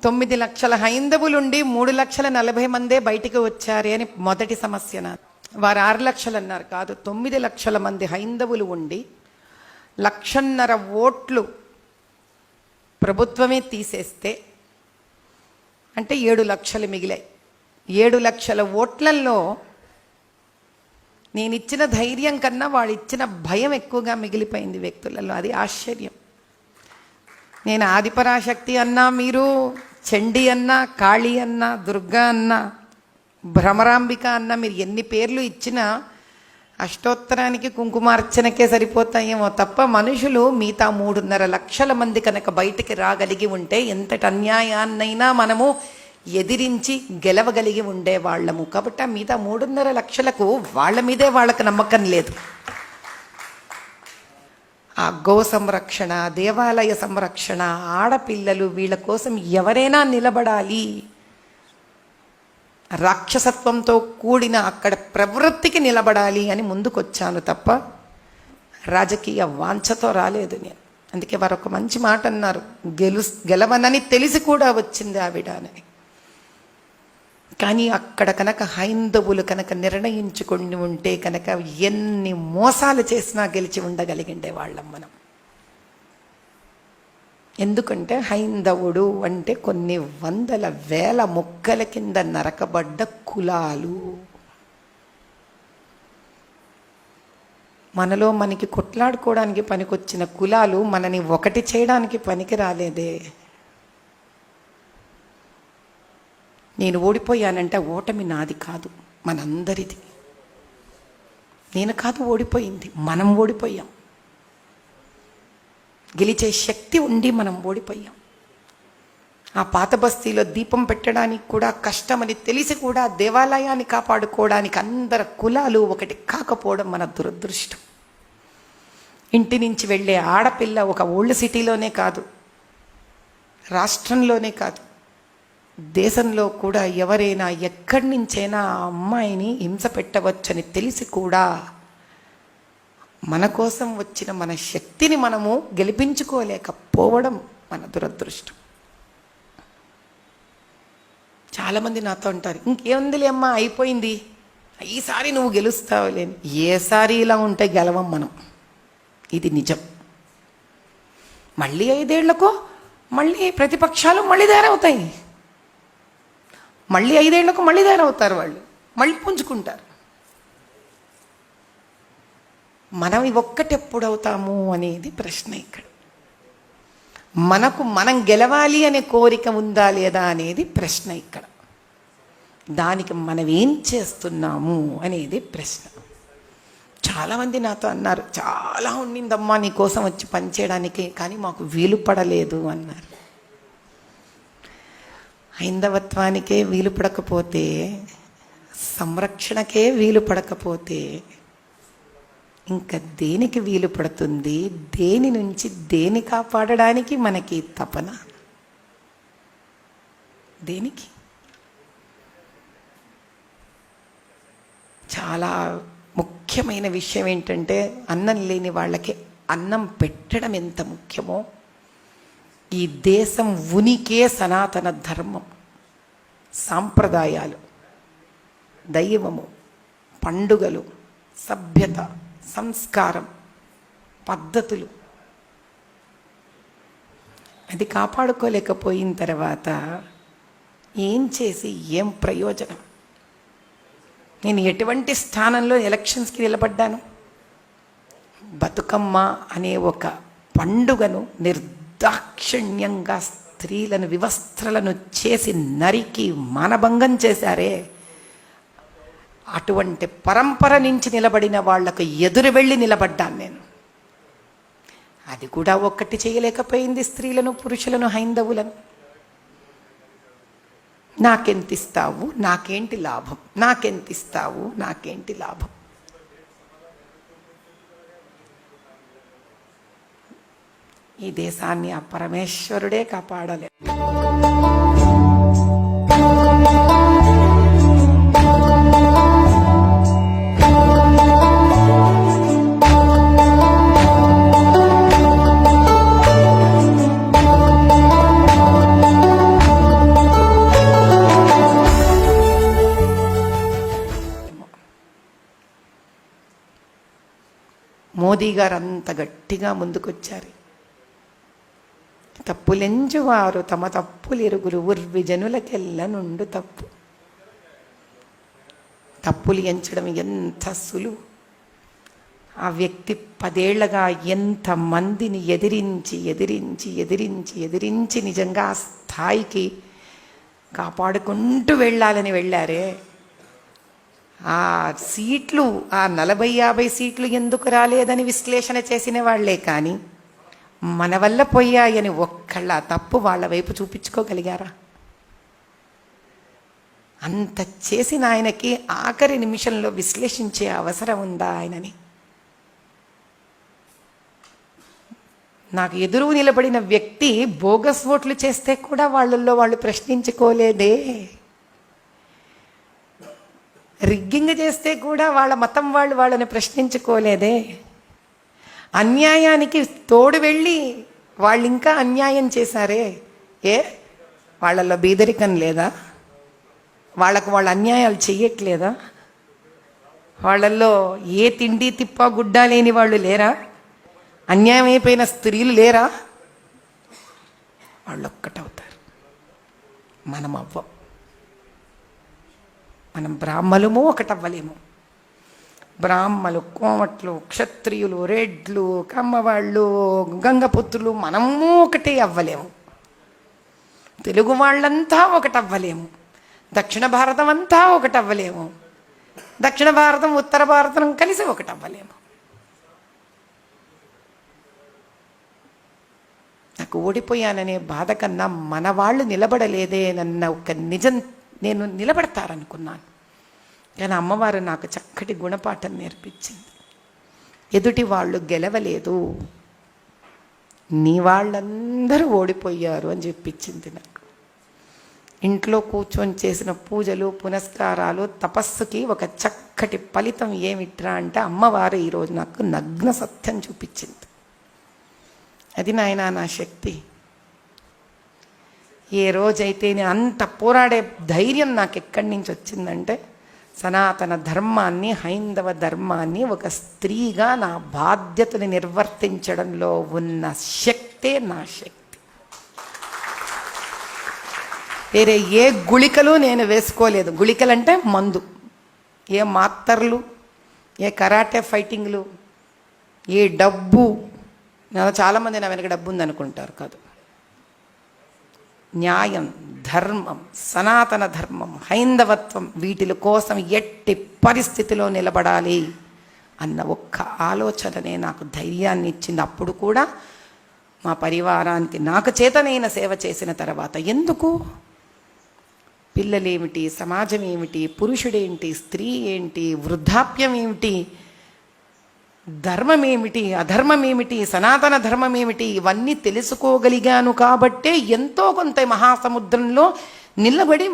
9 లక్షల హైందవులుండి 3,40,000 మందే బయటికి వచ్చారే అని మొదటి సమస్య నా. వారు 6 లక్షలు అన్నారు, కాదు 9 లక్షల మంది హైందవులు ఉండి 1,50,000 ఓట్లు ప్రభుత్వమే తీసేస్తే అంటే 7 లక్షలు మిగిలాయి. 7 లక్షల ఓట్లల్లో నేను ఇచ్చిన ధైర్యం కన్నా వాడు ఇచ్చిన భయం ఎక్కువగా మిగిలిపోయింది వ్యక్తులలో. అది ఆశ్చర్యం. నేను ఆదిపరాశక్తి అన్నా, మీరు చండి అన్నా, కాళీ అన్నా, దుర్గా అన్నా, భ్రమరాంబిక అన్నా, మీరు ఎన్ని పేర్లు ఇచ్చినా అష్టోత్తరానికి కుంకుమార్చనకే సరిపోతాయేమో తప్ప మనుషులు మిగతా 3.5 లక్షల మంది కనుక బయటికి రాగలిగి ఉంటే ఎంతటి అన్యాయాన్నైనా మనము ఎదిరించి గెలవగలిగి ఉండేవాళ్ళము. కాబట్టి ఆ మిగతా 3.5 లక్షలకు వాళ్ళ మీదే వాళ్ళకి నమ్మకం లేదు. ఆ గో సంరక్షణ, దేవాలయ సంరక్షణ, ఆడపిల్లలు, వీళ్ళ కోసం ఎవరైనా నిలబడాలి. రాక్షసత్వంతో కూడిన అక్కడ ప్రవృత్తికి నిలబడాలి అని ముందుకొచ్చాను తప్ప రాజకీయ వాంఛతో రాలేదు నేను. అందుకే వారు ఒక మంచి మాట అన్నారు, గెలవనని తెలిసి కూడా వచ్చింది ఆవిడ అని. కానీ అక్కడ కనుక హైందవులు కనుక నిర్ణయించుకొని ఉంటే కనుక ఎన్ని మోసాలు చేసినా గెలిచి ఉండగలిగిండే వాళ్ళం మనం. ఎందుకంటే హైందవుడు అంటే కొన్ని 100,000 మొక్కల కింద నరకబడ్డ కులాలు. మనలో మనకి కొట్లాడుకోవడానికి పనికొచ్చిన కులాలు మనని ఒకటి చేయడానికి పనికి రాలేదే. నేను ఓడిపోయానంటే ఓటమి నాది కాదు, మనందరిది. నేను కాదు ఓడిపోయింది, మనం ఓడిపోయాం. గెలిచే శక్తి ఉండి మనం ఓడిపోయాం. ఆ పాత బస్తీలో దీపం పెట్టడానికి కూడా కష్టమని తెలిసి కూడా దేవాలయాన్ని కాపాడుకోవడానికి అందరి కులాలు ఒకటి కాకపోవడం మన దురదృష్టం. ఇంటి నుంచి వెళ్ళే ఆడపిల్ల ఒక ఓల్డ్ సిటీలోనే కాదు, రాష్ట్రంలోనే కాదు, దేశంలో కూడా ఎవరైనా ఎక్కడి నుంచైనా ఆ అమ్మాయిని హింస పెట్టవచ్చని తెలిసి కూడా మన కోసం వచ్చిన మన శక్తిని మనము గెలిపించుకోలేకపోవడం మన దురదృష్టం. చాలామంది నాతో అంటారు, ఇంకేముందిలే అమ్మా అయిపోయింది, ఈసారి నువ్వు గెలుస్తావులేని. ఏసారి ఇలా ఉంటే గెలవం మనం, ఇది నిజం. మళ్ళీ 5 ఏళ్లకో మళ్ళీ ప్రతిపక్షాలు మళ్ళీ తయారవుతాయి, మళ్ళీ 5 ఏళ్లకు మళ్ళీ తయారవుతారు, వాళ్ళు మళ్ళీ పుంజుకుంటారు. మనం ఒక్కటెప్పుడవుతాము అనేది ప్రశ్న ఇక్కడ. మనకు మనం గెలవాలి అనే కోరిక ఉందా లేదా అనేది ప్రశ్న ఇక్కడ. దానికి మనం ఏం చేస్తున్నాము అనేది ప్రశ్న. చాలామంది నాతో అన్నారు, చాలా ఉండిందమ్మా నీ కోసం వచ్చి పనిచేయడానికి, కానీ మాకు వీలు పడలేదు అన్నారు. హైందవత్వానికే వీలు పడకపోతే, సంరక్షణకే వీలు పడకపోతే ఇంకా దేనికి వీలు పడుతుంది? దేని నుంచి దేని కాపాడడానికి మనకి తపన? దేనికి? చాలా ముఖ్యమైన విషయం ఏంటంటే, అన్నం లేని వాళ్ళకి అన్నం పెట్టడం ఎంత ముఖ్యమో, ఈ దేశం ఉనికే సనాతన ధర్మం, సాంప్రదాయాలు, దైవము, పండుగలు, సభ్యత, సంస్కారం, పద్ధతులు, అది కాపాడుకోలేకపోయిన తర్వాత ఏం చేసి ఏం ప్రయోజనం? నేను ఎటువంటి స్థానంలో ఎలక్షన్స్కి నిలబడ్డాను? బతుకమ్మ అనే ఒక పండుగను నిర్దాక్షిణ్యంగా స్త్రీలను వివస్త్రలను చేసి నరికి మానభంగం చేశారే, అటువంటి పరంపర నుంచి నిలబడిన వాళ్లకు ఎదురు వెళ్ళి నిలబడ్డాను నేను. అది కూడా ఒక్కటి చేయలేకపోయింది స్త్రీలను, పురుషులను, హైందవులను. నాకెంతిస్తావు, నాకేంటి లాభం, నాకెంతిస్తావు, నాకేంటి లాభం. ఈ దేశాన్ని ఆ పరమేశ్వరుడే కాపాడలే. మోదీ గారు అంత గట్టిగా ముందుకొచ్చారు. తప్పులెంచువారు తమ తప్పులెరుగులు ఉర్వి జనులకెల్ల నుండు తప్పు. తప్పులు ఎంచడం ఎంత సులువు. ఆ వ్యక్తి 10 ఏళ్లగా ఎంతమందిని ఎదిరించి ఎదిరించి ఎదిరించి ఎదిరించి నిజంగా ఆ స్థాయికి కాపాడుకుంటూ వెళ్ళాలని వెళ్ళారే. ఆ సీట్లు, ఆ 40-50 సీట్లు ఎందుకు రాలేదని విశ్లేషణ చేసిన వాళ్లే కానీ మన వల్ల పోయాయని ఒక్కళ్ళ తప్పు వాళ్ళ వైపు చూపించుకోగలిగారా? అంత చేసిన ఆయనకి ఆఖరి నిమిషంలో విశ్లేషించే అవసరం ఉందా ఆయనని? నాకు ఎదురు నిలబడిన వ్యక్తి బోగస్ ఓట్లు చేస్తే కూడా వాళ్ళల్లో వాళ్ళు ప్రశ్నించుకోలేదే. రిగ్గింగ్ చేస్తే కూడా వాళ్ళ మతం వాళ్ళు వాళ్ళని ప్రశ్నించుకోలేదే. అన్యాయానికి తోడు వెళ్ళి వాళ్ళు ఇంకా అన్యాయం చేశారే. వాళ్ళల్లో బీదరికం లేదా? వాళ్ళకు వాళ్ళు అన్యాయాలు చెయ్యట్లేదా? వాళ్ళల్లో ఏ తిండి తిప్ప గుడ్డ లేని వాళ్ళు లేరా? అన్యాయం అయిపోయిన స్త్రీలు లేరా? వాళ్ళు ఒక్కటవుతారు, మనం అవ్వం. మనం బ్రాహ్మలము ఒకటవ్వలేము. బ్రాహ్మలు, కోమట్లు, క్షత్రియులు, రెడ్లు, కమ్మవాళ్ళు, గంగపుత్రులు మనము ఒకటే అవ్వలేము. తెలుగు వాళ్ళంతా ఒకటవ్వలేము. దక్షిణ భారతం అంతా ఒకటవ్వలేము. దక్షిణ భారతం ఉత్తర భారతం కలిసి ఒకటవ్వలేము. నాకు ఓడిపోయాననే బాధ కన్నా మన వాళ్ళు నిలబడలేదేనన్న ఒక నిజం నేను నిలబడతారనుకున్నాను. కానీ అమ్మవారు నాకు చక్కటి గుణపాఠం నేర్పించింది. ఎదుటి వాళ్ళు గెలవలేదు, నీ వాళ్ళందరూ ఓడిపోయారు అని చెప్పించింది నాకు. ఇంట్లో కూర్చొని చేసిన పూజలు, పునస్కారాలు, తపస్సుకి ఒక చక్కటి ఫలితం ఏమిట్రా అంటే అమ్మవారు ఈరోజు నాకు నగ్న సత్యం చూపించింది. అది నాయన నా శక్తి. ఏ రోజైతే నేను అంత పోరాడే ధైర్యం నాకు ఎక్కడి నుంచి వచ్చిందంటే సనాతన ధర్మాన్ని, హైందవ ధర్మాన్ని ఒక స్త్రీగా నా బాధ్యతని నిర్వర్తించడంలో ఉన్న శక్తే నా శక్తి. వేరే ఏ గుళికలు నేను వేసుకోలేదు. గుళికలంటే మందు, ఏ మాత్రలు, ఏ కరాటే ఫైటింగ్లు, ఏ డబ్బు. చాలామంది నా వెనక డబ్బు ఉందనుకుంటారు. కాదు, న్యాయం, ధర్మం, సనాతన ధర్మం, హైందవత్వం, వీటిల కోసం ఎట్టి పరిస్థితిలో నిలబడాలి అన్న ఒక్క ఆలోచననే నాకు ధైర్యాన్ని ఇచ్చింది. అప్పుడు కూడా మా పరివారానికి నాకు చేతనైన సేవ చేసిన తర్వాత ఎందుకు పిల్లలేమిటి, సమాజం ఏమిటి, పురుషుడేంటి, స్త్రీ ఏంటి, వృద్ధాప్యం ఏమిటి, ధర్మం ఏమిటి, అధర్మం ఏమిటి, సనాతన ధర్మం ఏమిటి, ఇవన్నీ తెలుసుకోగలిగాను కాబట్టే ఎంతో కొంత మహాసముద్రంలో నిలబడి